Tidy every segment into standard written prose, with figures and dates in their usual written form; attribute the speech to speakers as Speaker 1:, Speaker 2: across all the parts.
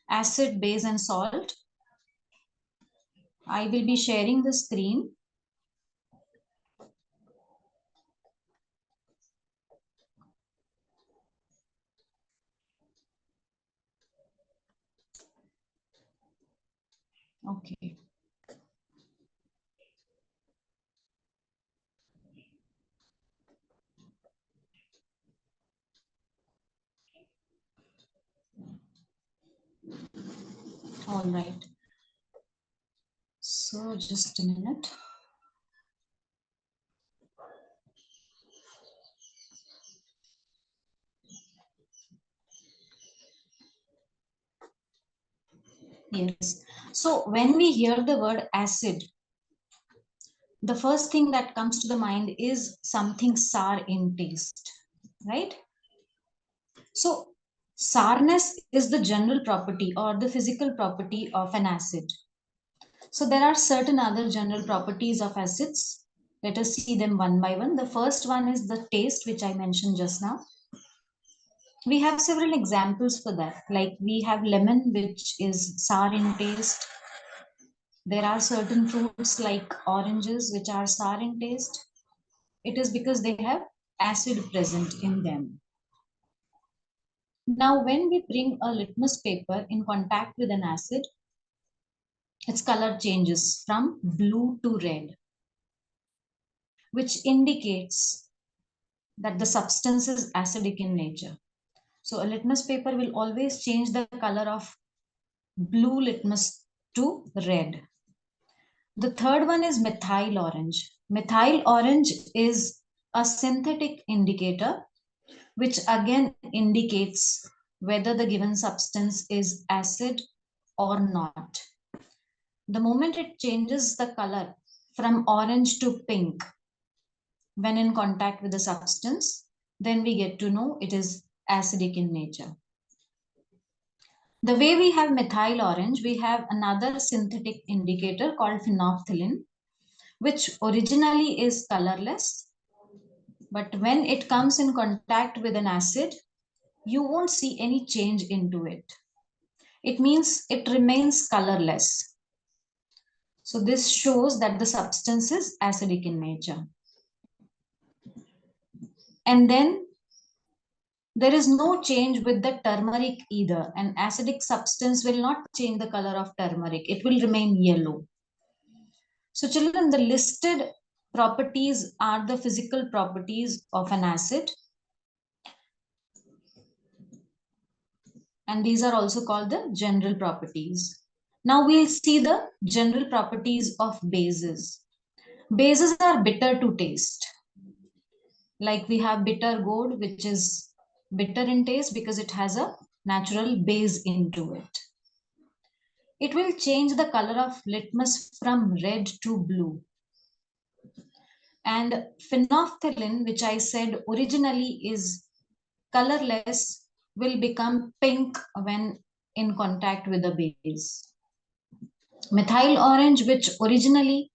Speaker 1: acid, base, and salt. I will be sharing the screen. Okay. All right. So just a minute. Yes. So when we hear the word acid, the first thing that comes to the mind is something sour in taste, right? So sourness is the general property or the physical property of an acid. So there are certain other general properties of acids. Let us see them one by one. The first one is the taste, which I mentioned just now. We have several examples for that. Like we have lemon, which is sour in taste. There are certain fruits like oranges, which are sour in taste. It is because they have acid present in them. Now, when we bring a litmus paper in contact with an acid, its color changes from blue to red, which indicates that the substance is acidic in nature. So a litmus paper will always change the color of blue litmus to red. The third one is methyl orange. Methyl orange is a synthetic indicator, which again indicates whether the given substance is acid or not. The moment it changes the color from orange to pink when in contact with the substance, then we get to know it is acidic in nature. The way we have methyl orange, we have another synthetic indicator called phenolphthalein, which originally is colorless, but when it comes in contact with an acid, you won't see any change into it. It means it remains colorless. So this shows that the substance is acidic in nature. And then there is no change with the turmeric either. An acidic substance will not change the color of turmeric. It will remain yellow. So children, the listed properties are the physical properties of an acid. And these are also called the general properties. Now we'll see the general properties of bases. Bases are bitter to taste. Like we have bitter gourd, which is bitter in taste because it has a natural base into it. It will change the color of litmus from red to blue. And phenolphthalein, which I said originally is colorless, will become pink when in contact with the base. Methyl orange, which originally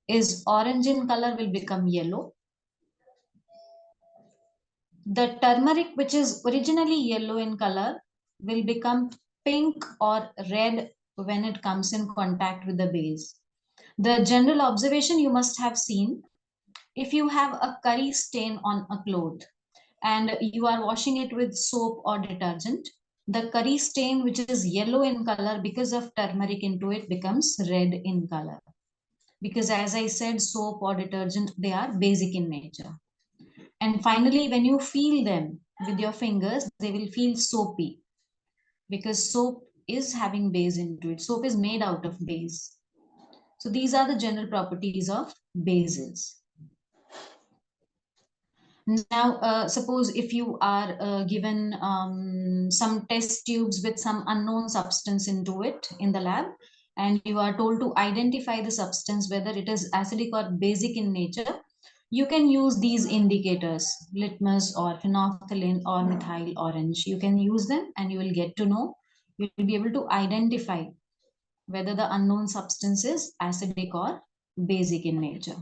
Speaker 1: is orange in color, will become yellow. The turmeric, which is originally yellow in color, will become pink or red when it comes in contact with the base. The general observation you must have seen, if you have a curry stain on a cloth and you are washing it with soap or detergent, the curry stain, which is yellow in color because of turmeric into it, becomes red in color. Because as I said, soap or detergent, they are basic in nature. And finally, when you feel them with your fingers, they will feel soapy because soap is having base into it. Soap is made out of base. So these are the general properties of bases. Now, suppose if you are given some test tubes with some unknown substance into it in the lab, and you are told to identify the substance, whether it is acidic or basic in nature, you can use these indicators, litmus or phenolphthalein or methyl orange. You can use them and you will get to know, you will be able to identify whether the unknown substance is acidic or basic in nature.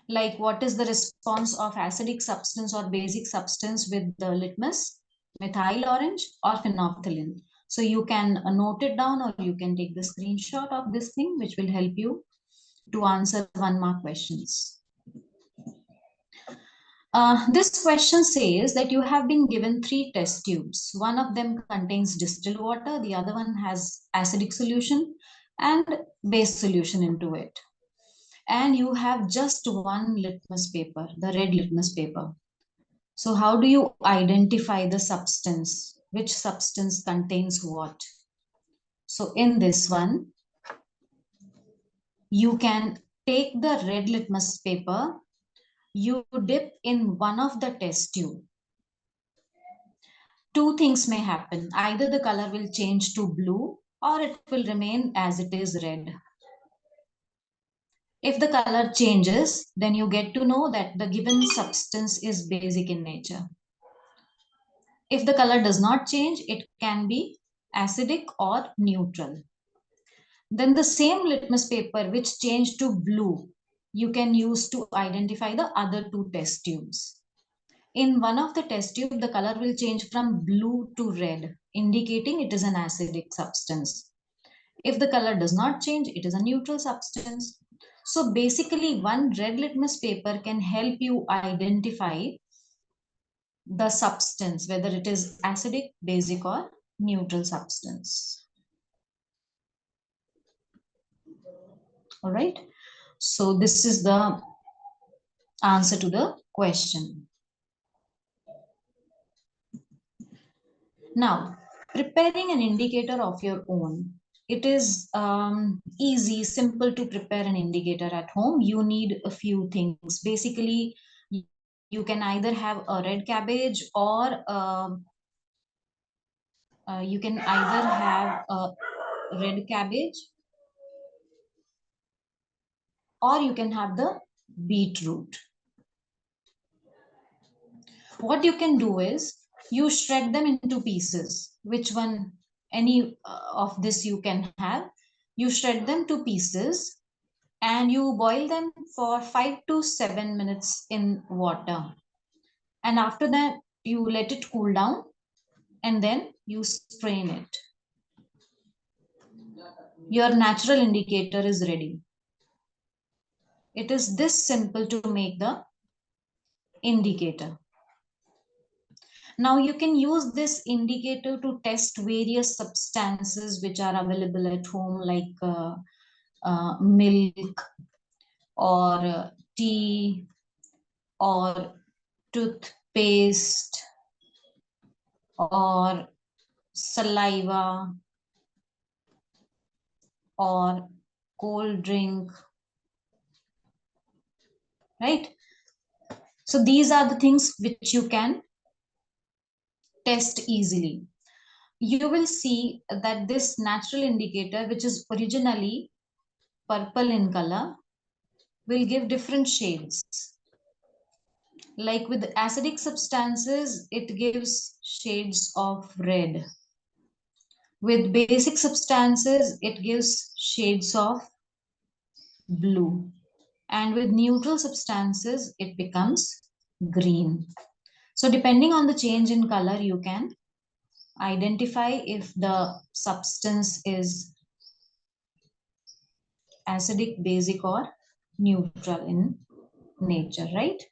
Speaker 1: Like what is the response of acidic substance or basic substance with the litmus, methyl orange or phenolphthalein. So you can note it down or you can take the screenshot of this thing, which will help you to answer 1 mark questions. This question says that you have been given 3 test tubes. One of them contains distilled water, the other one has acidic solution and base solution into it. And you have just one litmus paper, the red litmus paper. So how do you identify the substance? Which substance contains what? So in this one, you can take the red litmus paper, you dip in one of the test tube. 2 things may happen. Either the color will change to blue or it will remain as it is red. If the color changes, then you get to know that the given substance is basic in nature. If the color does not change, it can be acidic or neutral. Then the same litmus paper which changed to blue, you can use to identify the other 2 test tubes. In one of the test tube, the color will change from blue to red, indicating it is an acidic substance. If the color does not change, it is a neutral substance. So basically, one red litmus paper can help you identify the substance, whether it is acidic, basic, or neutral substance. All right. So this is the answer to the question. Now, preparing an indicator of your own. It is easy, simple to prepare an indicator at home. You need a few things. Basically, you can either have a red cabbage or you can either have a red cabbage or you can have the beetroot. What you can do is you shred them into pieces. Which one, any of this you can have. You shred them to pieces and you boil them for 5 to 7 minutes in water. And after that, you let it cool down and then you strain it. Your natural indicator is ready. It is this simple to make the indicator. Now you can use this indicator to test various substances which are available at home, like milk or tea or toothpaste or saliva or cold drink, right? So these are the things which you can test easily. You will see that this natural indicator, which is originally purple in color, will give different shades. Like with acidic substances, it gives shades of red. With basic substances, it gives shades of blue. And with neutral substances, it becomes green. So depending on the change in color, you can identify if the substance is acidic, basic, or neutral in nature, right?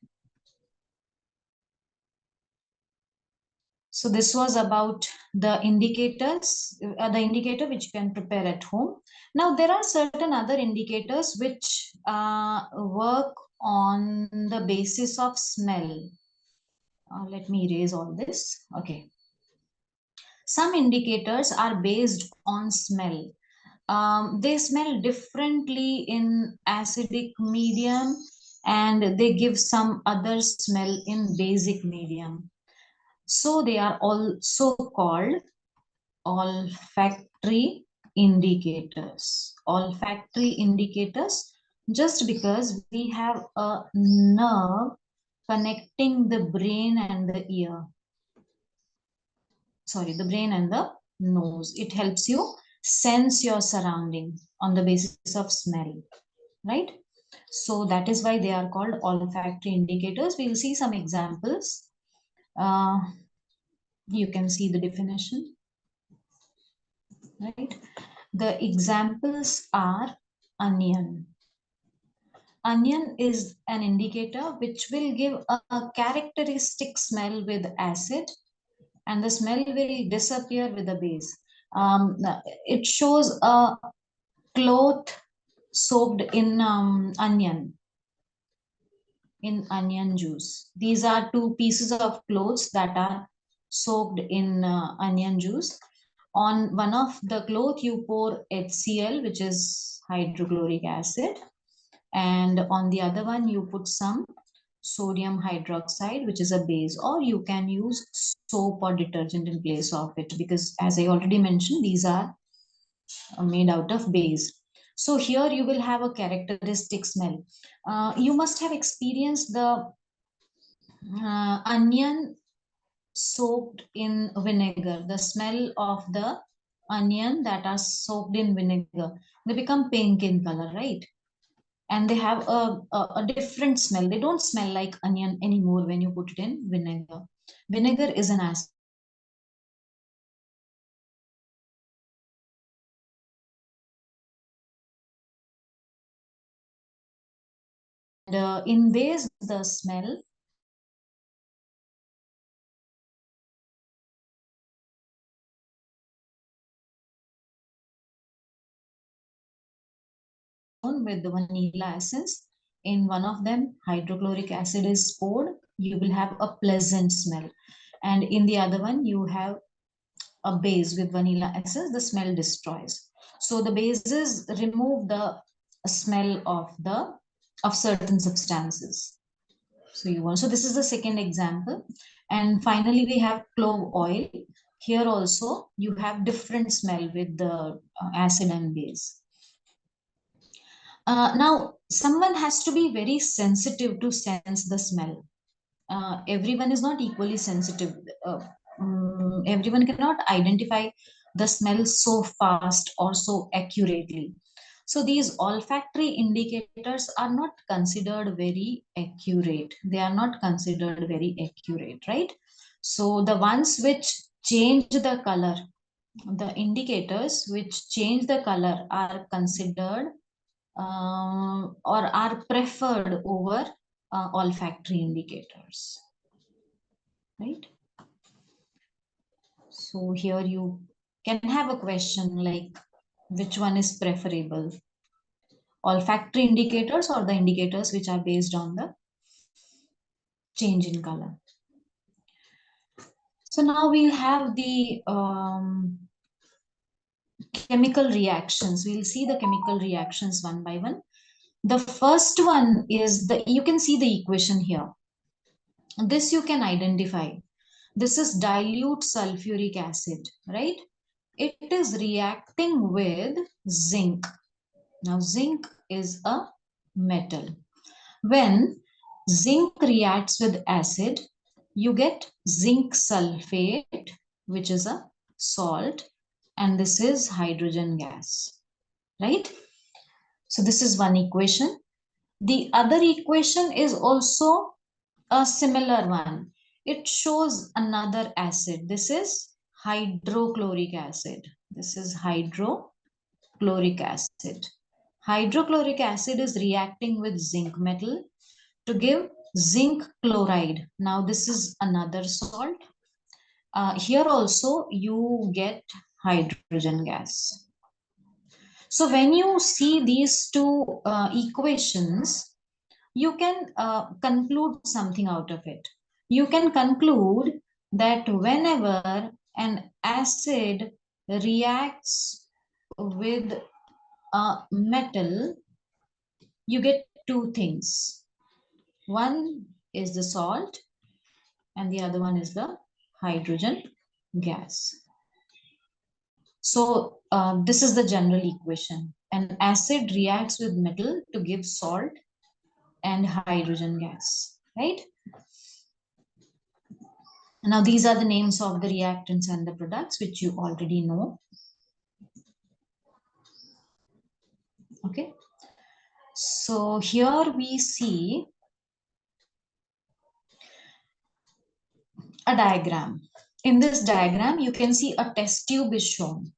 Speaker 1: So this was about the indicators, the indicator which you can prepare at home. Now there are certain other indicators which work on the basis of smell. Let me erase all this. Okay. Some indicators are based on smell. They smell differently in acidic medium and they give some other smell in basic medium. So they are also called olfactory indicators. Olfactory indicators, just because we have a nerve connecting the brain and the ear. Sorry, the brain and the nose. It helps you sense your surrounding on the basis of smell, right? So that is why they are called olfactory indicators. We'll see some examples. Uh, you can see the definition, right? The examples are onion. Onion is an indicator which will give a characteristic smell with acid, and the smell will disappear with the base. It shows a cloth soaked in onion juice. These are two pieces of clothes that are soaked in onion juice. On one of the cloth, you pour HCl, which is hydrochloric acid, and on the other one, you put some sodium hydroxide, which is a base, or you can use soap or detergent in place of it, because as I already mentioned, these are made out of base. So here you will have a characteristic smell. You must have experienced the onion soaked in vinegar, the smell of the onion that are soaked in vinegar. They become pink in color, right? And they have a different smell. They don't smell like onion anymore when you put it in vinegar. Vinegar is an acid. And in base, the smell with the vanilla essence. In one of them, hydrochloric acid is poured. You will have a pleasant smell. And in the other one, you have a base with vanilla essence. The smell destroys. So the bases remove the smell of certain substances. So you want. So this is the second example. And finally, we have clove oil. Here also, you have different smell with the acid and base. Now, someone has to be very sensitive to sense the smell. Everyone is not equally sensitive. Everyone cannot identify the smell so fast or so accurately. So these olfactory indicators are not considered very accurate. They are not considered very accurate, right? So the ones which change the color, the indicators which change the color are considered or are preferred over olfactory indicators, right? So here you can have a question like which one is preferable, olfactory indicators or the indicators which are based on the change in color. So now we'll have the chemical reactions. We'll see the chemical reactions one by one. The first one is you can see the equation here. This you can identify. This is dilute sulfuric acid, right? It is reacting with zinc. Now, zinc is a metal. When zinc reacts with acid, you get zinc sulfate, which is a salt, and this is hydrogen gas, right? So this is one equation. The other equation is also a similar one. It shows another acid. This is hydrochloric acid. This is hydrochloric acid. Hydrochloric acid is reacting with zinc metal to give zinc chloride. Now this is another salt. Here also you get hydrogen gas. So when you see these two equations, you can conclude something out of it. You can conclude that whenever an acid reacts with a metal, you get two things. One is the salt, and the other one is the hydrogen gas. So this is the general equation. An acid reacts with metal to give salt and hydrogen gas, right? Now, these are the names of the reactants and the products, which you already know. Okay. So here we see a diagram. In this diagram, you can see a test tube is shown.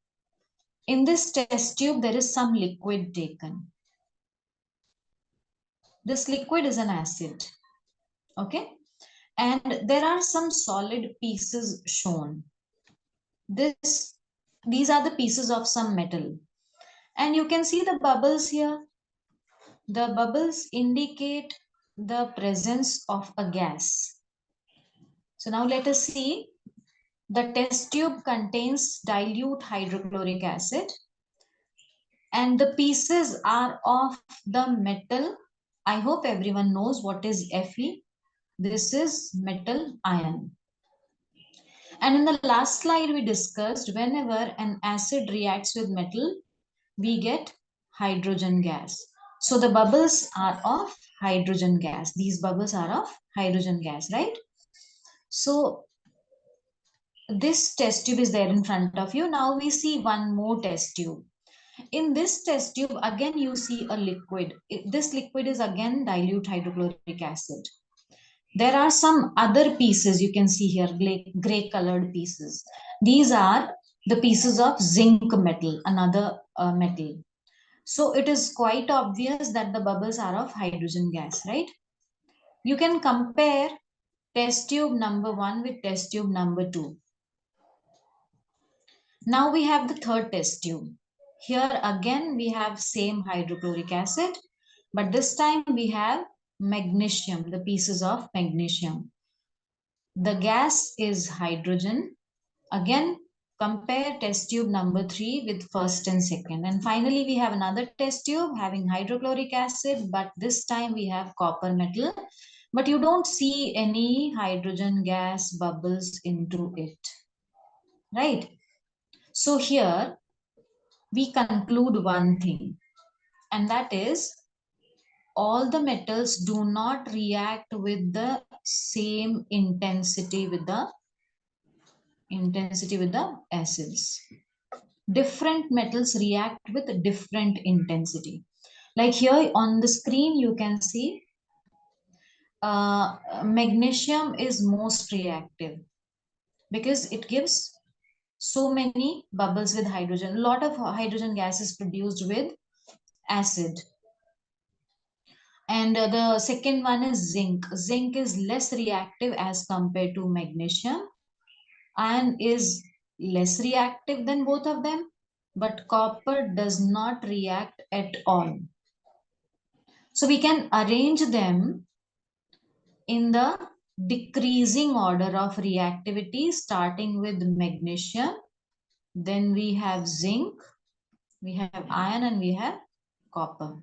Speaker 1: In this test tube, there is some liquid taken. This liquid is an acid, okay? And there are some solid pieces shown. These are the pieces of some metal. And you can see the bubbles here. The bubbles indicate the presence of a gas. So now let us see. The test tube contains dilute hydrochloric acid and the pieces are of the metal. I hope everyone knows what is Fe. This is metal ion. And in the last slide we discussed whenever an acid reacts with metal, we get hydrogen gas. So the bubbles are of hydrogen gas. These bubbles are of hydrogen gas, right? So this test tube is there in front of you. Now we see one more test tube. In this test tube, again you see a liquid. This liquid is again dilute hydrochloric acid. There are some other pieces you can see here, gray colored pieces. These are the pieces of zinc metal, another metal. So it is quite obvious that the bubbles are of hydrogen gas, right? You can compare test tube number 1 with test tube number 2. Now we have the third test tube. Here again we have same hydrochloric acid, but this time we have magnesium, the pieces of magnesium. The gas is hydrogen. Again, compare test tube number 3 with first and second. And finally, we have another test tube having hydrochloric acid, but this time we have copper metal. But you don't see any hydrogen gas bubbles into it, right? So here we conclude one thing, and that is all the metals do not react with the same intensity with the acids. Different metals react with different intensity. Like here on the screen, you can see magnesium is most reactive because it gives so many bubbles with hydrogen. A lot of hydrogen gas is produced with acid. And the second one is zinc. Zinc is less reactive as compared to magnesium and is less reactive than both of them, but copper does not react at all. So we can arrange them in the decreasing order of reactivity, starting with magnesium. Then we have zinc, we have iron, and we have copper.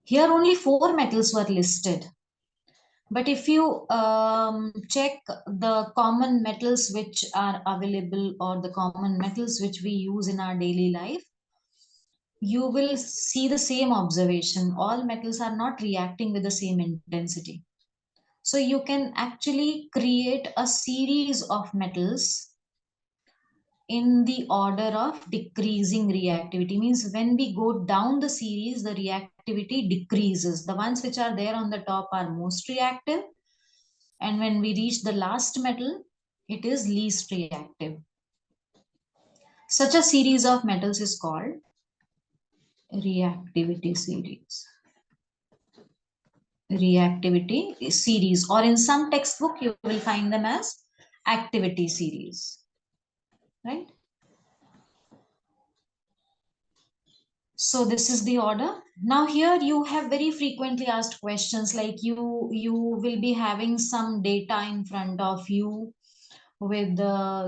Speaker 1: Here only 4 metals were listed. But if you check the common metals which are available or the common metals which we use in our daily life, you will see the same observation. All metals are not reacting with the same intensity. So you can actually create a series of metals in the order of decreasing reactivity. Means when we go down the series, the reactivity decreases. The ones which are there on the top are most reactive. And when we reach the last metal, it is least reactive. Such a series of metals is called reactivity series. Reactivity series, or in some textbook you will find them as activity series, right? So this is the order. Now here you have very frequently asked questions, like you will be having some data in front of you with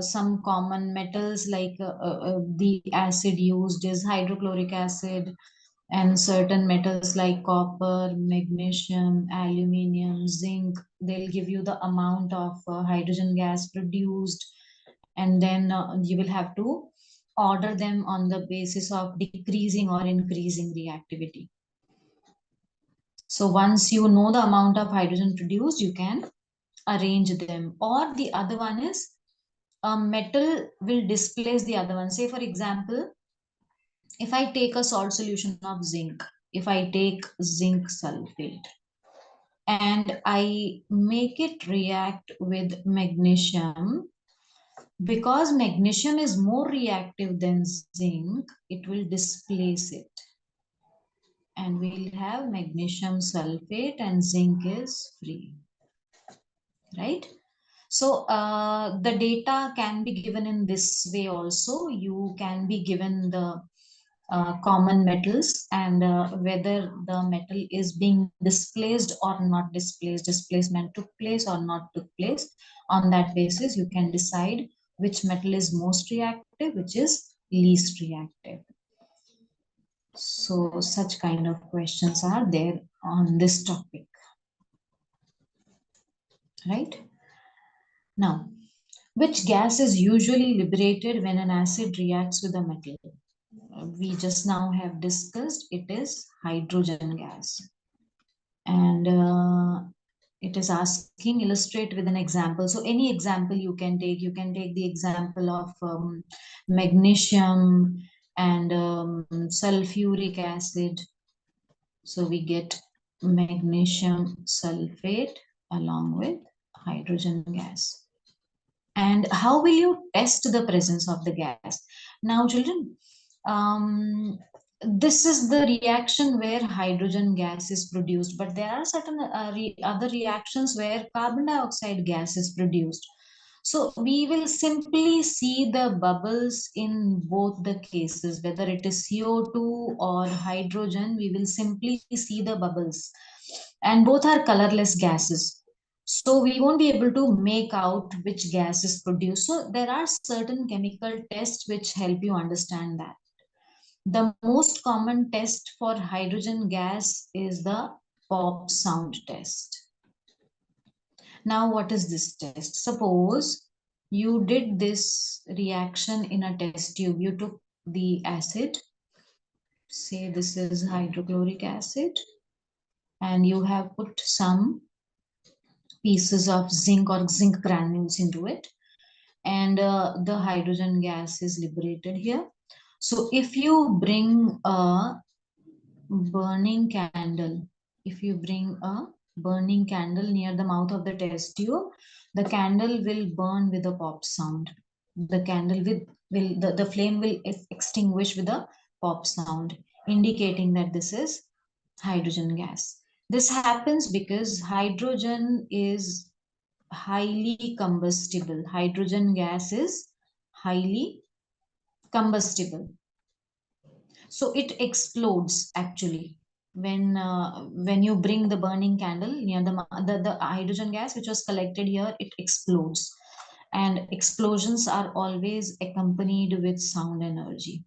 Speaker 1: some common metals, like the acid used is hydrochloric acid, and certain metals like copper, magnesium, aluminium, zinc, they'll give you the amount of hydrogen gas produced, and then you will have to order them on the basis of decreasing or increasing reactivity. So once you know the amount of hydrogen produced, you can arrange them. Or the other one is a metal will displace the other one. Say for example, if I take a salt solution of zinc, if I take zinc sulfate and I make it react with magnesium, because magnesium is more reactive than zinc, it will displace it. And we'll have magnesium sulfate and zinc is free, right? So the data can be given in this way also. You can be given the common metals and whether the metal is being displaced or not displaced, displacement took place or not took place. On that basis, you can decide which metal is most reactive, which is least reactive. So such kind of questions are there on this topic, right? Now, which gas is usually liberated when an acid reacts with a metal? We just now have discussed it is hydrogen gas. And it is asking illustrate with an example. So any example you can take the example of magnesium and sulfuric acid. So we get magnesium sulfate along with hydrogen gas. And how will you test the presence of the gas? Now, children, this is the reaction where hydrogen gas is produced, but there are certain other reactions where carbon dioxide gas is produced. So we will simply see the bubbles in both the cases, whether it is CO2 or hydrogen, we will simply see the bubbles. And both are colorless gases. So we won't be able to make out which gas is produced. So there are certain chemical tests which help you understand that. The most common test for hydrogen gas is the pop sound test. Now, what is this test? Suppose you did this reaction in a test tube. You took the acid, say this is hydrochloric acid, and you have put some pieces of zinc or zinc granules into it, and the hydrogen gas is liberated here. So if you bring a burning candle, if you bring a burning candle near the mouth of the test tube, the candle will burn with a pop sound. The candle will the flame will extinguish with a pop sound, indicating that this is hydrogen gas. This happens because hydrogen is highly combustible. Hydrogen gas is highly combustible. So it explodes actually when you bring the burning candle near the hydrogen gas which was collected here, it explodes. And explosions are always accompanied with sound energy.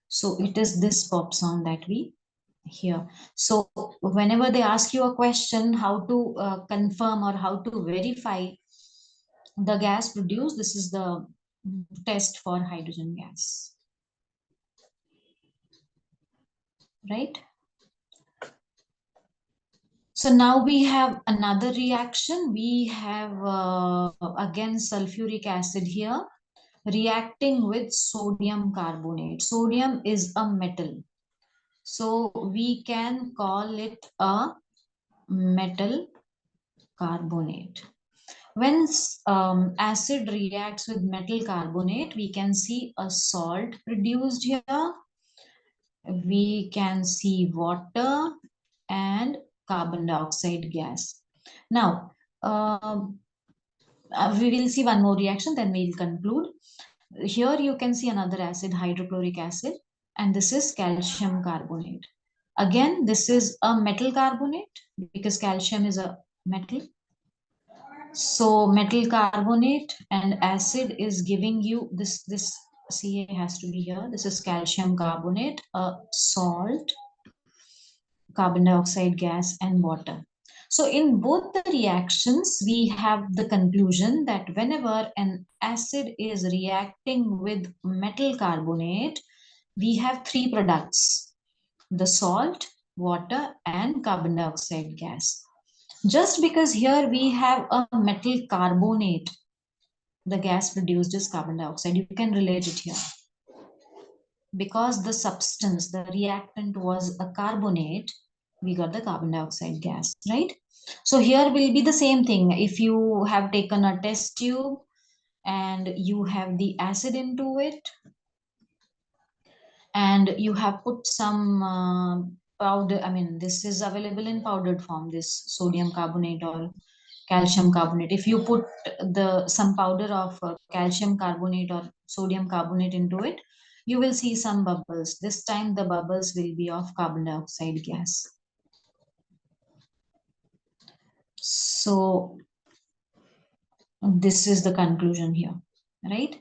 Speaker 1: So it is this pop sound that we hear. So whenever they ask you a question, how to confirm or how to verify the gas produced, this is the test for hydrogen gas, right? So now we have another reaction. We have again sulfuric acid here reacting with sodium carbonate. Sodium is a metal, so we can call it a metal carbonate. When acid reacts with metal carbonate, we can see a salt produced here. We can see water and carbon dioxide gas. Now, we will see one more reaction, then we'll conclude. Here you can see another acid, hydrochloric acid, and this is calcium carbonate. Again, this is a metal carbonate because calcium is a metal. So metal carbonate and acid is giving you this Ca has to be here. This is calcium carbonate, a salt, carbon dioxide gas, and water. So in both the reactions, we have the conclusion that whenever an acid is reacting with metal carbonate, we have three products: the salt, water, and carbon dioxide gas. Just because here we have a metal carbonate, the gas produced is carbon dioxide. You can relate it here. because the substance, the reactant was a carbonate, we got the carbon dioxide gas, right? So here will be the same thing. If you have taken a test tube and you have the acid into it, and you have put some powder, I mean, this is available in powdered form, this sodium carbonate or calcium carbonate. If you put the some powder of calcium carbonate or sodium carbonate into it, you will see some bubbles. This time the bubbles will be of carbon dioxide gas. So this is the conclusion here, right?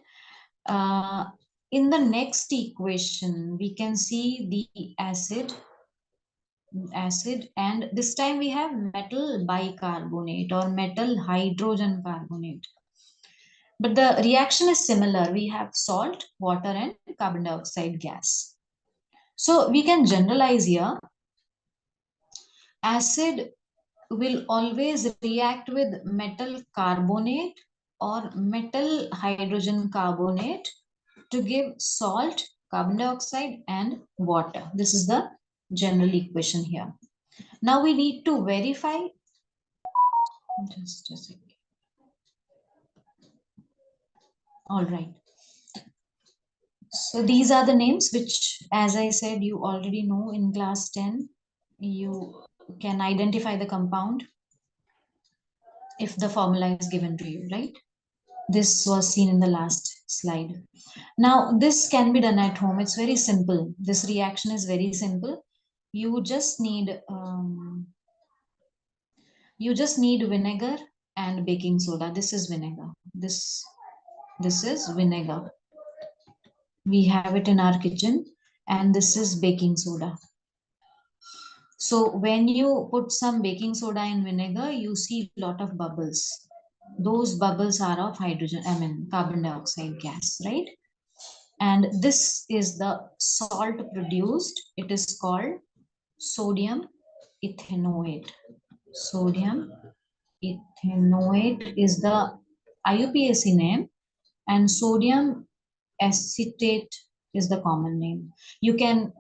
Speaker 1: uh, in the next equation we can see the acid, and this time we have metal bicarbonate or metal hydrogen carbonate. But the reaction is similar. We have salt, water, and carbon dioxide gas. So we can generalize here. Acid will always react with metal carbonate or metal hydrogen carbonate to give salt, carbon dioxide, and water. This is the general equation here. Now we need to verify. Just a second. All right. So these are the names which, as I said, you already know in class 10. You can identify the compound if the formula is given to you, right? This was seen in the last slide. Now, this can be done at home. It's very simple. This reaction is very simple. You just need vinegar and baking soda. This is vinegar. This is vinegar. We have it in our kitchen, and this is baking soda. So when you put some baking soda in vinegar, you see a lot of bubbles. Those bubbles are of hydrogen, I mean carbon dioxide gas, right? And this is the salt produced. It is called sodium ethanoate. Sodium ethanoate is the IUPAC name, and sodium acetate is the common name. You can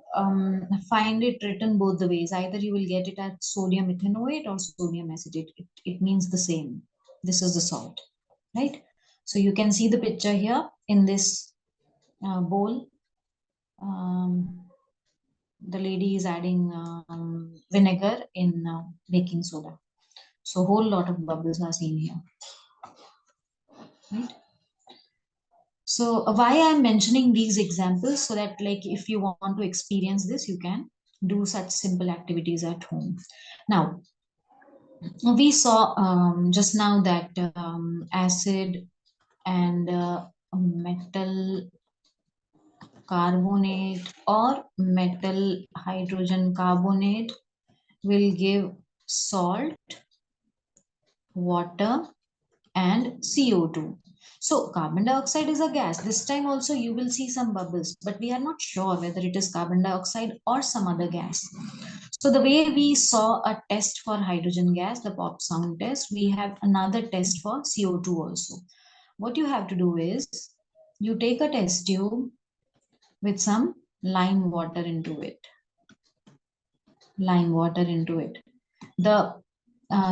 Speaker 1: find it written both the ways. Either you will get it as sodium ethanoate or sodium acetate. It means the same. This is the salt, right? So you can see the picture here in this bowl. The lady is adding vinegar in baking soda. So whole lot of bubbles are seen here, right? So why I'm mentioning these examples, so that like if you want to experience this, you can do such simple activities at home. Now, we saw just now that acid and metal carbonate or metal hydrogen carbonate will give salt, water, and CO2. So carbon dioxide is a gas. This time also you will see some bubbles, but we are not sure whether it is carbon dioxide or some other gas. So the way we saw a test for hydrogen gas, the pop sound test, we have another test for CO2 also. What you have to do is you take a test tube with some lime water into it. Lime water into it. The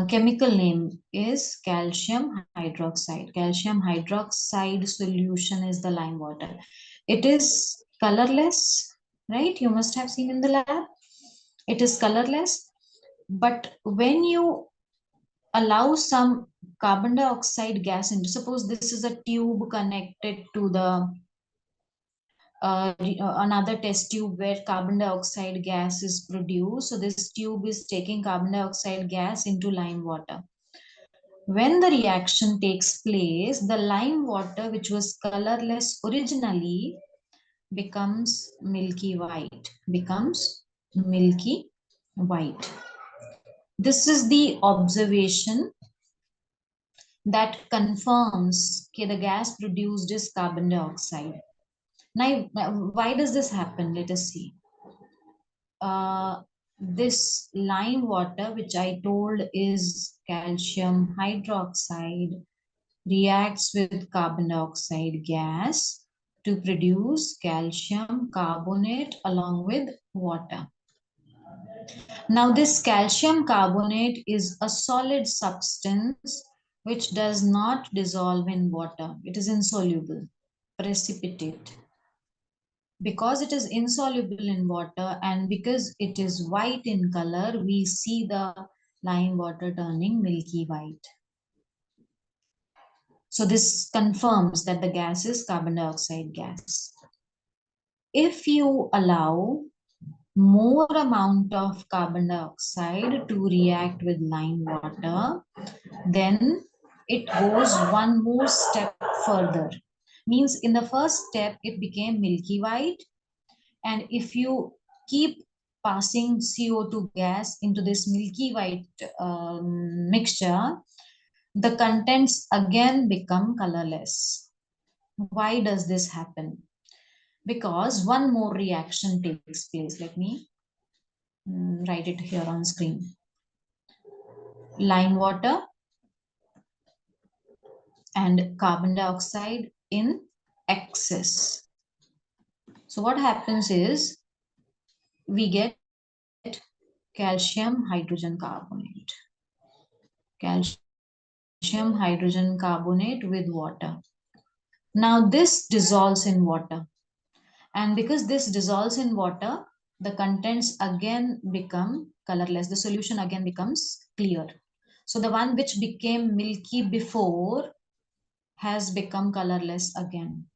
Speaker 1: chemical name is calcium hydroxide. Calcium hydroxide solution is the lime water. It is colorless, right? You must have seen in the lab. It is colorless, but when you allow some carbon dioxide gas into, suppose this is a tube connected to the another test tube where carbon dioxide gas is produced. So this tube is taking carbon dioxide gas into lime water. When the reaction takes place, the lime water, which was colorless originally, becomes milky white. Becomes milky white. This is the observation that confirms that the gas produced is carbon dioxide. Now, why does this happen? Let us see. This lime water, which I told is calcium hydroxide, reacts with carbon dioxide gas to produce calcium carbonate along with water. Now, this calcium carbonate is a solid substance which does not dissolve in water. It is insoluble, precipitate. Because it is insoluble in water and because it is white in color, we see the lime water turning milky white. So this confirms that the gas is carbon dioxide gas. If you allow more amount of carbon dioxide to react with lime water, then it goes one more step further. Means in the first step, it became milky white. And if you keep passing CO2 gas into this milky white mixture, the contents again become colorless. Why does this happen? Because one more reaction takes place. Let me write it here on screen. Lime water and carbon dioxide in excess. So what happens is we get calcium hydrogen carbonate. Calcium hydrogen carbonate with water. Now this dissolves in water. And because this dissolves in water, the contents again become colorless. The solution again becomes clear. So the one which became milky before has become colorless again.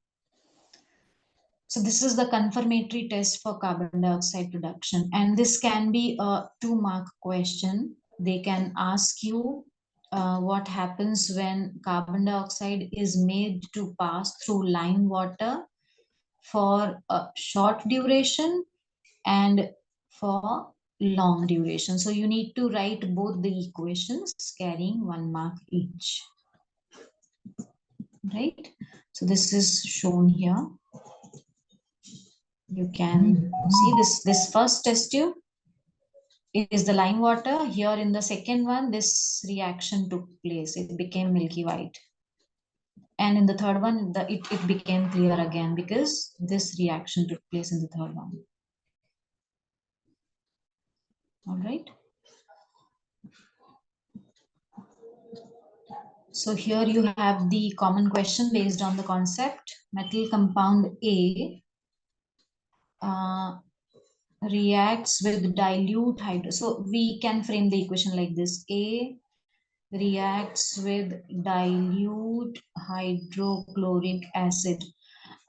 Speaker 1: So this is the confirmatory test for carbon dioxide production. And this can be a 2-mark question. They can ask you what happens when carbon dioxide is made to pass through lime water for a short duration and for long duration. So you need to write both the equations carrying 1 mark each. Right? So this is shown here. You can see this first test tube is the lime water. Here in the second one, this reaction took place. It became milky white. And in the third one, it became clear again because this reaction took place in the third one. All right. So here you have the common question based on the concept. Metal compound A reacts with dilute hydro. So we can frame the equation like this. A reacts with dilute hydrochloric acid.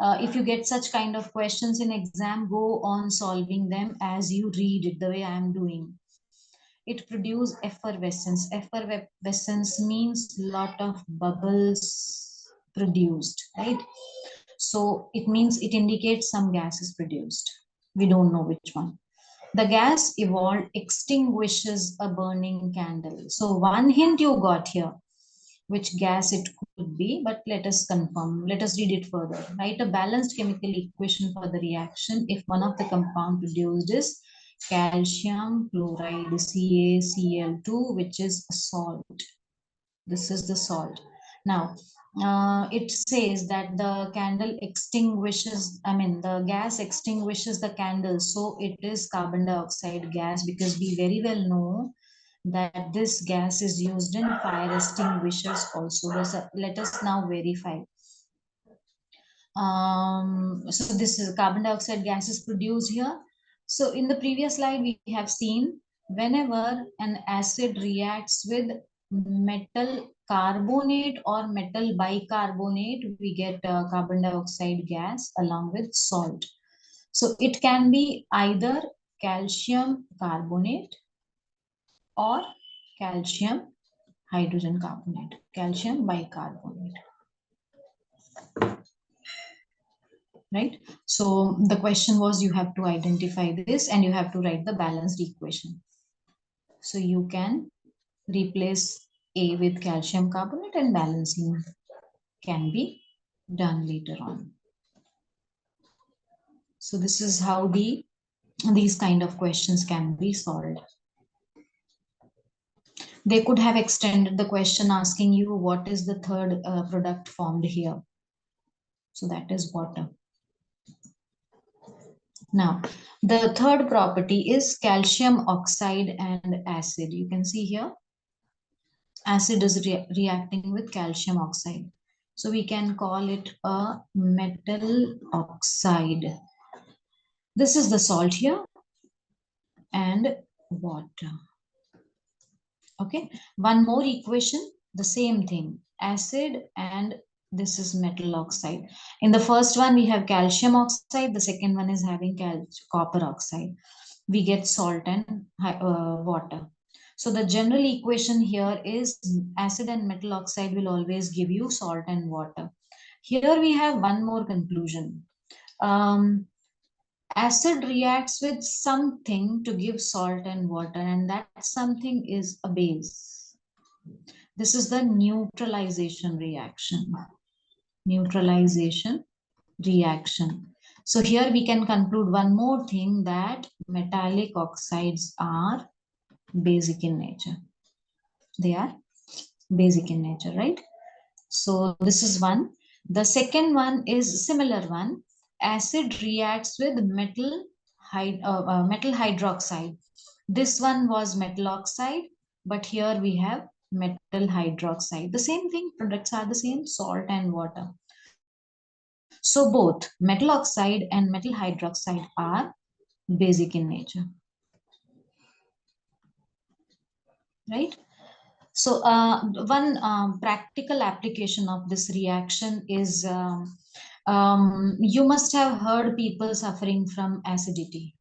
Speaker 1: If you get such kind of questions in exam, go on solving them as you read it, the way I am doing. It produces effervescence. Effervescence means lot of bubbles produced, right? So it means it indicates some gas is produced. We don't know which one. The gas evolved extinguishes a burning candle. So one hint you got here, which gas it could be, but let us confirm. Let us read it further. Write a balanced chemical equation for the reaction if one of the compound produced is calcium chloride CaCl2, which is a salt. This is the salt. Now, it says that the candle extinguishes, the gas extinguishes the candle. So it is carbon dioxide gas because we very well know that this gas is used in fire extinguishers also. Let us now verify. So this is carbon dioxide gas is produced here. So in the previous slide, we have seen whenever an acid reacts with metal carbonate or metal bicarbonate, we get carbon dioxide gas along with salt. So it can be either calcium carbonate or calcium hydrogen carbonate, calcium bicarbonate. Right? So the question was you have to identify this and you have to write the balanced equation. So you can replace A with calcium carbonate and balancing can be done later on. So this is how these kind of questions can be solved. They could have extended the question asking you what is the third product formed here. So that is water. Now, the third property is calcium oxide and acid. You can see here, acid is reacting with calcium oxide. So we can call it a metal oxide. This is the salt here and water. Okay, one more equation, the same thing, acid and this is metal oxide. In the first one, we have calcium oxide. The second one is having copper oxide. We get salt and water. So the general equation here is acid and metal oxide will always give you salt and water. Here we have one more conclusion. Acid reacts with something to give salt and water, and that something is a base. This is the neutralization reaction. Neutralization reaction. So here we can conclude one more thing, that metallic oxides are basic in nature. They are basic in nature, right? So this is one. The second one is similar one. Acid reacts with metal hydroxide. This one was metal oxide, but here we have metal hydroxide. The same thing, products are the same, salt and water. So both metal oxide and metal hydroxide are basic in nature, right? So one practical application of this reaction is you must have heard people suffering from acidity.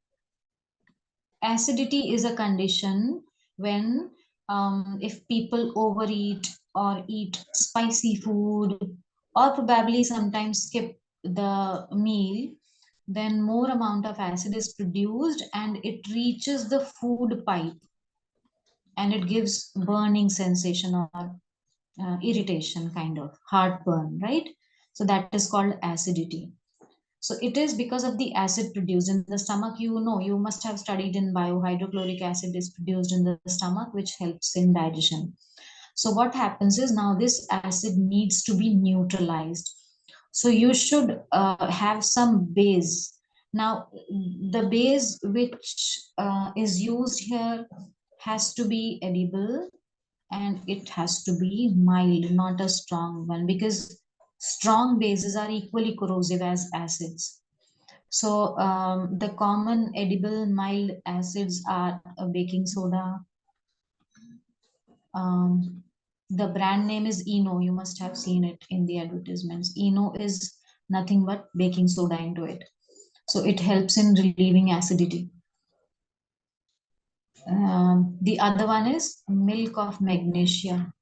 Speaker 1: Acidity is a condition when if people overeat or eat spicy food or probably sometimes skip the meal, then more amount of acid is produced and it reaches the food pipe and it gives burning sensation or irritation, kind of heartburn, right? So that is called acidity. So it is because of the acid produced in the stomach. You know, you must have studied in bio, hydrochloric acid is produced in the stomach, which helps in digestion. So what happens is now this acid needs to be neutralized. So you should have some base. Now, the base which is used here has to be edible and it has to be mild, not a strong one, because strong bases are equally corrosive as acids. So the common edible mild acids are baking soda. The brand name is Eno. You must have seen it in the advertisements. Eno is nothing but baking soda into it. So it helps in relieving acidity. The other one is milk of magnesia.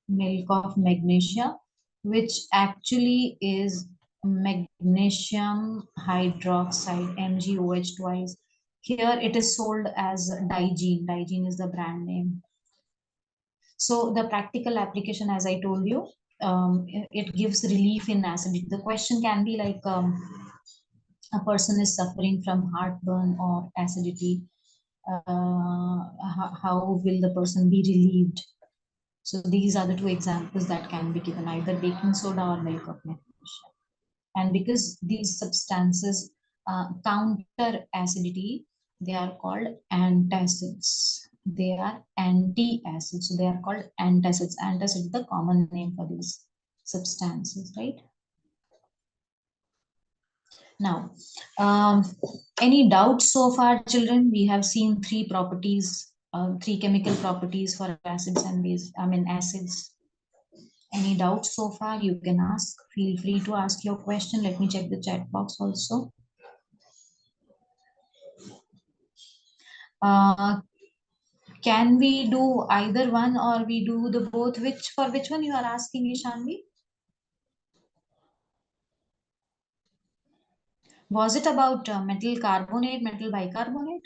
Speaker 1: Milk of magnesia, which actually is magnesium hydroxide, MgOH twice. Here it is sold as Digene. Digene is the brand name. So the practical application, as I told you, it gives relief in acidity. The question can be like, a person is suffering from heartburn or acidity. How will the person be relieved? So these are the two examples that can be given, either baking soda or milk of magnesia. And because these substances counter acidity, they are called antacids. They are anti-acids, so they are called antacids. Antacid is the common name for these substances, right? Now, any doubts so far, children? We have seen three properties, three chemical properties for acids and base. I mean acids. Any doubts so far? You can ask. Feel free to ask your question. Let me check the chat box also. Uh, can we do either one or we do the both? Which for which one you are asking, Ishanvi? Was it about metal carbonate, metal bicarbonate?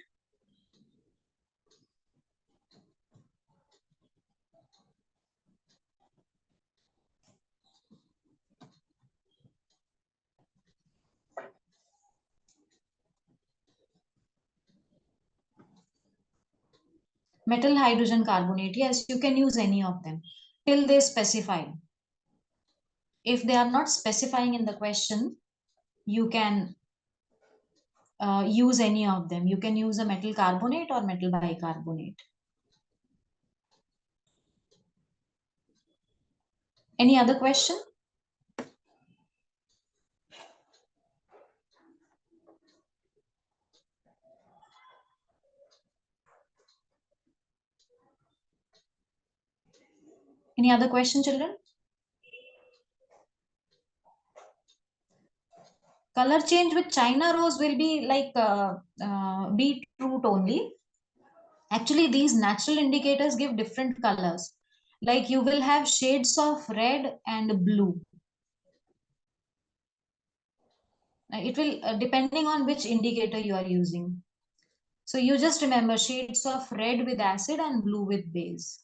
Speaker 1: Metal hydrogen carbonate. Yes, you can use any of them till they specify. If they are not specifying in the question, you can use any of them. You can use a metal carbonate or metal bicarbonate. Any other question? Any other question, children? Color change with China rose will be like beetroot only. Actually, these natural indicators give different colors. Like you will have shades of red and blue. It will depending on which indicator you are using. So you just remember shades of red with acid and blue with base.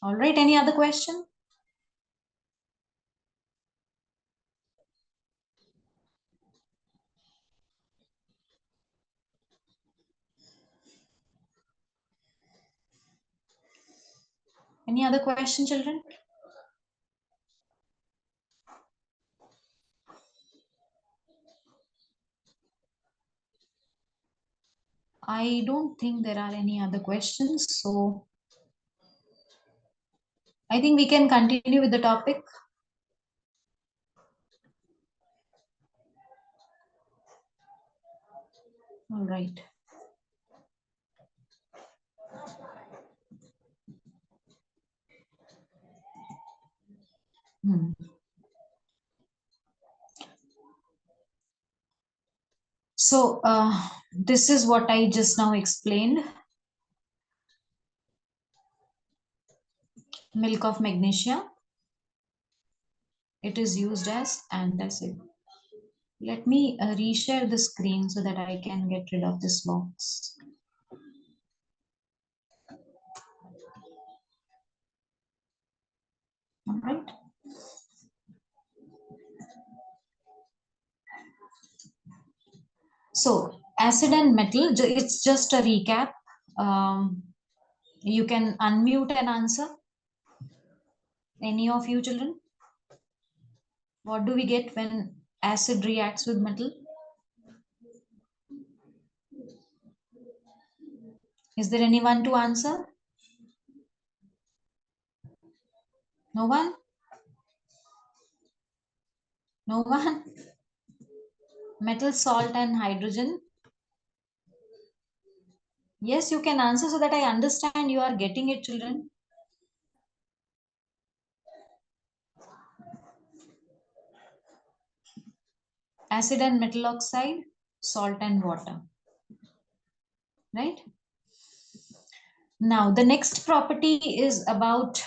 Speaker 1: All right, any other question? Any other question, children? I don't think there are any other questions. So I think we can continue with the topic. All right. Hmm. So this is what I just now explained. Milk of magnesia. It is used as antacid. Let me reshare the screen so that I can get rid of this box. All right. So acid and metal, it's just a recap. You can unmute and answer. Any of you children? What do we get when acid reacts with metal? Is there anyone to answer? No one? No one? Metal, salt, and hydrogen. Yes, you can answer so that I understand you are getting it, children. Acid and metal oxide, salt and water. Right? Now, the next property is about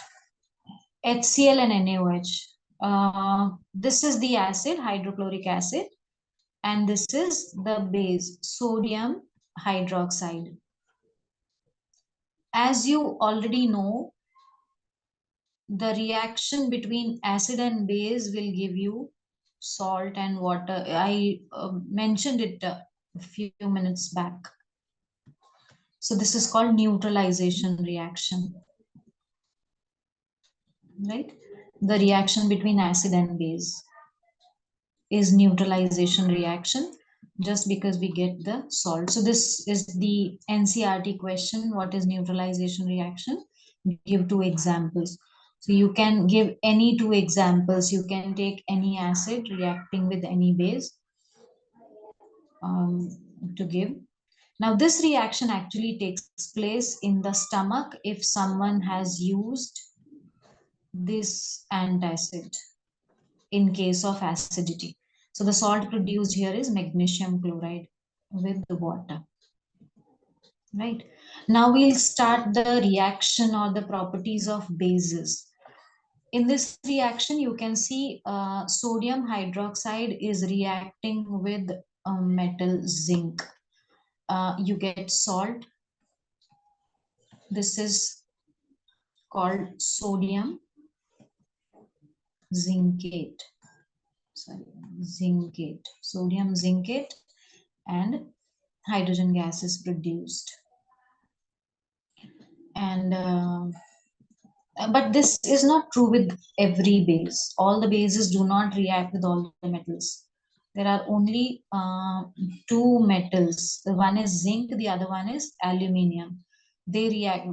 Speaker 1: HCl and NaOH. This is the acid, hydrochloric acid, and this is the base, sodium hydroxide. As you already know, the reaction between acid and base will give you salt and water. I mentioned it a few minutes back. So this is called neutralization reaction, right? The reaction between acid and base is neutralization reaction just because we get the salt. So this is the NCRT question. What is neutralization reaction? Give two examples. So you can give any two examples. You can take any acid reacting with any base to give. Now this reaction actually takes place in the stomach if someone has used this antacid in case of acidity. So the salt produced here is magnesium chloride with the water. Right. Now we'll start the reaction or the properties of bases. In this reaction, you can see sodium hydroxide is reacting with metal zinc. You get salt. This is called sodium zincate. Sorry, zincate. Sodium zincate, and hydrogen gas is produced. And But this is not true with every base. All the bases do not react with all the metals. There are only two metals. The one is zinc, the other one is aluminium. They react.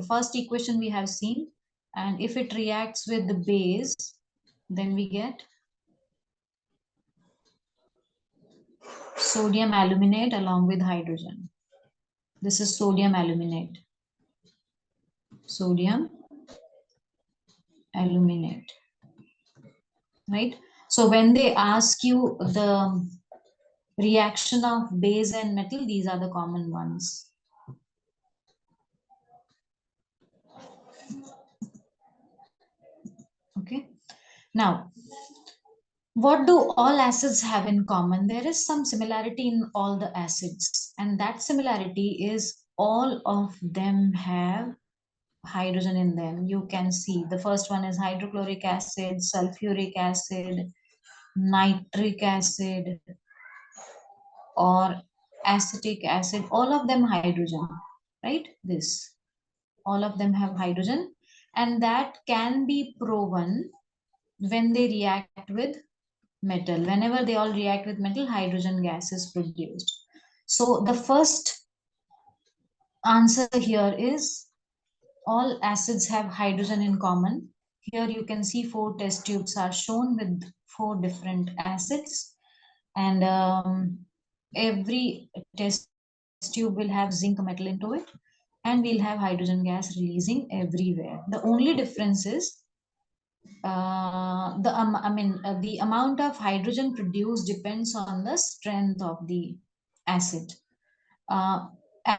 Speaker 1: First equation we have seen, and if it reacts with the base, then we get sodium aluminate along with hydrogen. This is sodium aluminate. Sodium aluminate. Right? So when they ask you the reaction of base and metal, these are the common ones. Okay. Now, what do all acids have in common? There is some similarity in all the acids, and that similarity is all of them have hydrogen in them. You can see the first one is hydrochloric acid, sulfuric acid, nitric acid, or acetic acid. All of them hydrogen, right? This, all of them have hydrogen, and that can be proven when they react with metal. Whenever they all react with metal, hydrogen gas is produced. So the first answer here is all acids have hydrogen in common. Here you can see 4 test tubes are shown with 4 different acids, and every test tube will have zinc metal into it, and we'll have hydrogen gas releasing everywhere. The only difference is the amount of hydrogen produced depends on the strength of the acid. Uh,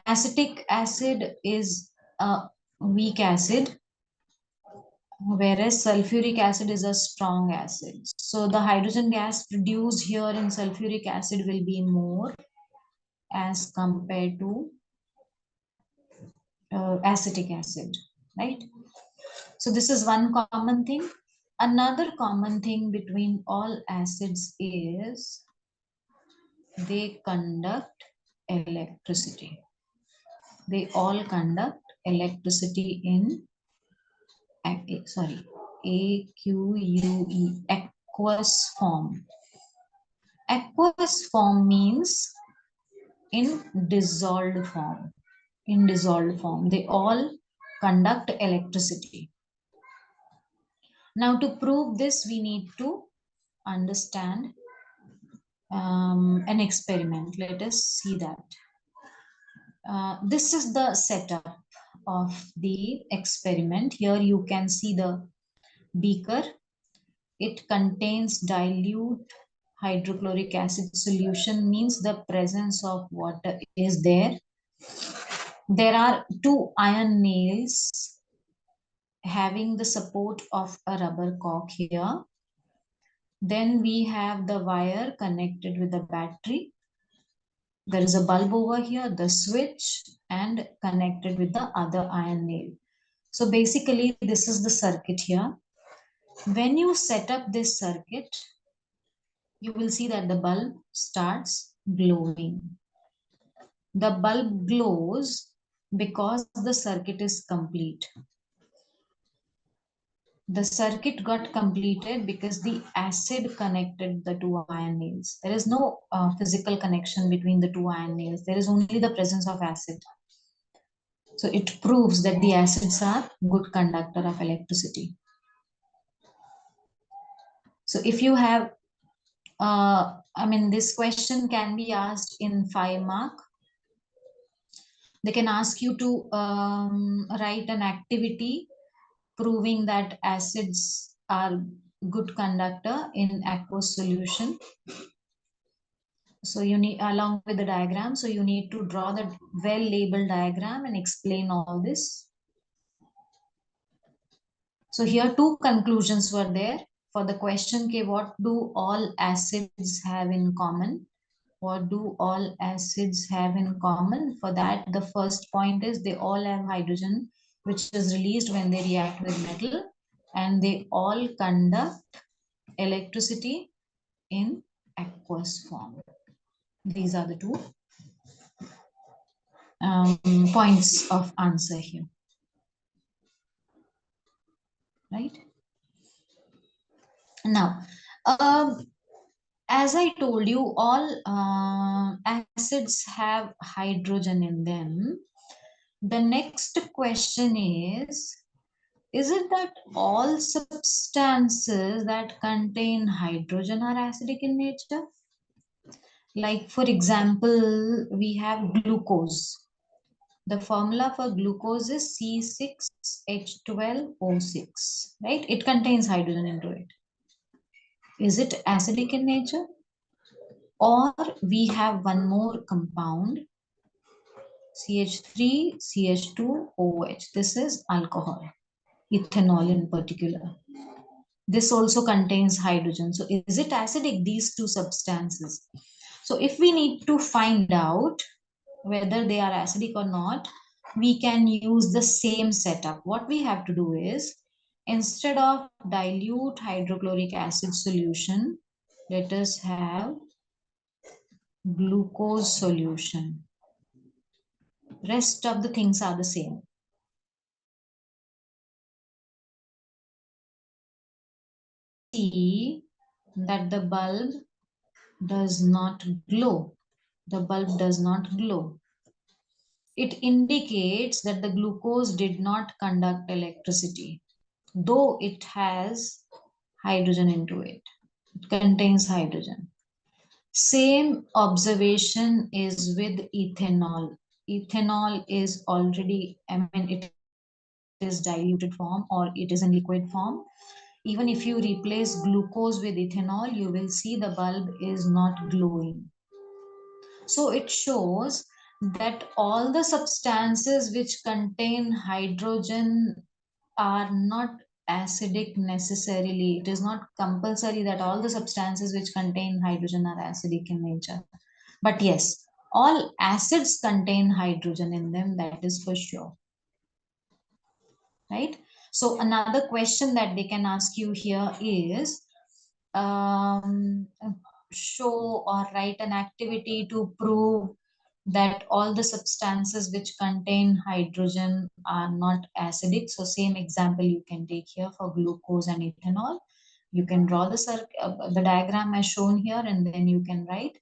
Speaker 1: Acetic acid is a weak acid, whereas sulfuric acid is a strong acid. So the hydrogen gas produced here in sulfuric acid will be more as compared to acetic acid, right? So this is one common thing. Another common thing between all acids is they conduct electricity. They all conduct electricity in, aqueous form. Aqueous form means in dissolved form. In dissolved form, they all conduct electricity. Now, to prove this, we need to understand an experiment. Let us see that. This is the setup of the experiment. Here you can see the beaker. It contains dilute hydrochloric acid solution, means the presence of water is there. There are 2 iron nails having the support of a rubber cork here. Then we have the wire connected with the battery. There is a bulb over here, the switch, and connected with the other iron nail. So basically, this is the circuit here. When you set up this circuit, you will see that the bulb starts glowing. The bulb glows because the circuit is complete. The circuit got completed because the acid connected the 2 iron nails. There is no physical connection between the 2 iron nails. There is only the presence of acid. So it proves that the acids are good conductor of electricity. So if you have, this question can be asked in 5 mark. They can ask you to write an activity proving that acids are good conductor in aqueous solution. So you need, along with the diagram, so you need to draw the well labeled diagram and explain all this. So here 2 conclusions were there for the question, what do all acids have in common? What do all acids have in common? For that, the first point is they all have hydrogen, which is released when they react with metal, and they all conduct electricity in aqueous form. These are the 2 points of answer here. right? Now, um, as I told you, all acids have hydrogen in them. The next question is it that all substances that contain hydrogen are acidic in nature? Like, for example, we have glucose. The formula for glucose is C6H12O6, right? It contains hydrogen into it. Is it acidic in nature? Or we have one more compound, CH3CH2OH. This is alcohol, ethanol in particular. This also contains hydrogen. So is it acidic, these two substances? So if we need to find out whether they are acidic or not, we can use the same setup. What we have to do is, instead of dilute hydrochloric acid solution, let us have glucose solution. Rest of the things are the same. See that the bulb does not glow. The bulb does not glow. It indicates that the glucose did not conduct electricity, though it has hydrogen into it. It contains hydrogen. Same observation is with ethanol. Ethanol is already, it is diluted form or it is in liquid form. Even if you replace glucose with ethanol, you will see the bulb is not glowing. So it shows that all the substances which contain hydrogen are not acidic necessarily. It is not compulsory that all the substances which contain hydrogen are acidic in nature. But yes, all acids contain hydrogen in them, that is for sure. Right? So another question that they can ask you here is, um, show or write an activity to prove that all the substances which contain hydrogen are not acidic. So same example you can take here for glucose and ethanol. You can draw the diagram as shown here, and then you can write,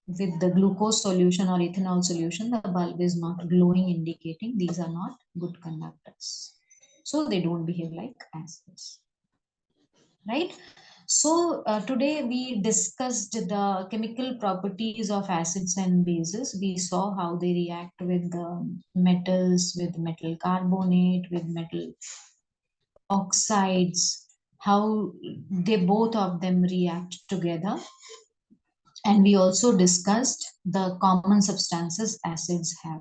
Speaker 1: with the glucose solution or ethanol solution, the bulb is not glowing, indicating these are not good conductors. So they don't behave like acids, right? So today we discussed the chemical properties of acids and bases. We saw how they react with the metals, with metal carbonate, with metal oxides, how they both of them react together. And we also discussed the common substances acids have.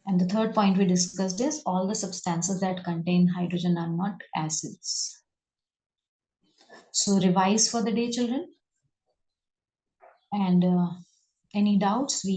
Speaker 1: And the third point we discussed is all the substances that contain hydrogen are not acids. So revise for the day, children. And any doubts, we